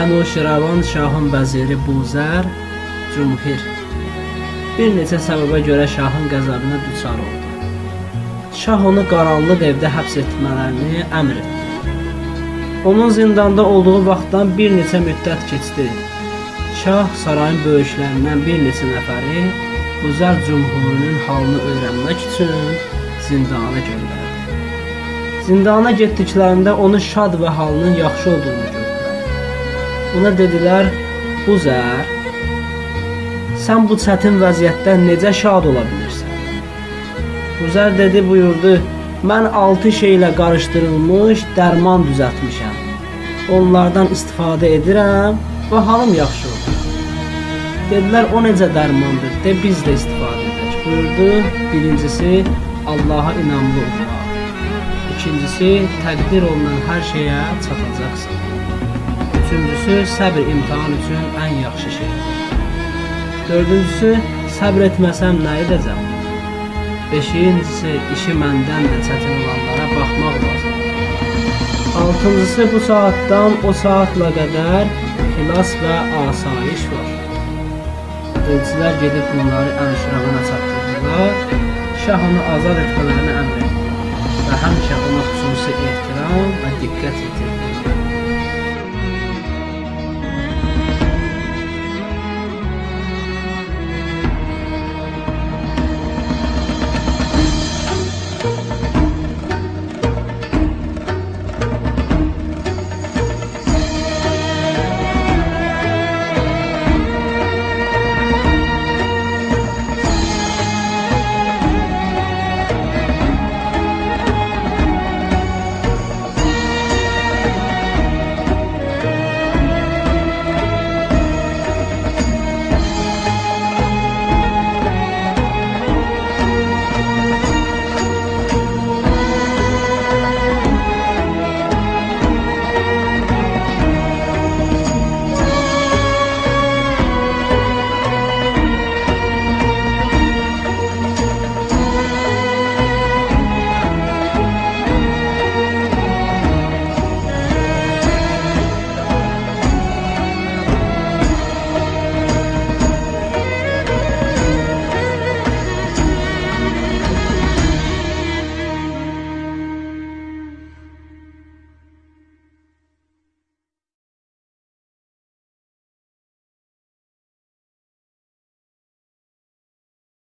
Ənuşiravan şahın vəziri Buzər Cümhir bir neçə səbəbə görə şahın qəzəbinə düçar oldu. Şah onu qaranlıq evdə həbs etmələrini əmr etdi. Onun zindanda olduğu vaxtdan bir neçə müddət keçdi. Şah sarayın böyüklərindən bir neçə nəfəri Buzər Cümhurinin halını öyrənmək üçün zindana göndərdi. Zindana getdiklərində onu şad və halının yaxşı olduğunu gördülər. Ona dedilər, Buzər, sən bu çətin vəziyyətdə necə şad ola bilirsən? Buzər dedi, buyurdu, mən 6 şeylə qarışdırılmış dərman düzəltmişəm. Onlardan istifadə edirəm və halım yaxşı olur. Dedilər, o necə dərmandır, de biz də istifadə edək. Buyurdu, birincisi, Allaha inanlı olmaq. İkincisi, təqdir olunan hər şeyə çatacaqsın. Üçüncüsü, səbr imtihan üçün ən yaxşı şeydir. Dördüncüsü, səbr etməsəm nə edəcəm? Beşincisi, işi məndən də çətin olanlara baxmaq lazımdır. Altıncısı, bu saatdan o saatla qədər xilas və asayiş var. Elçilər gedib bunları Ənuşiravana çatdırdılar, şah onu azad etmələrini əmr etdi və həmişə ona xüsusi ehtiram və diqqət yetirdi.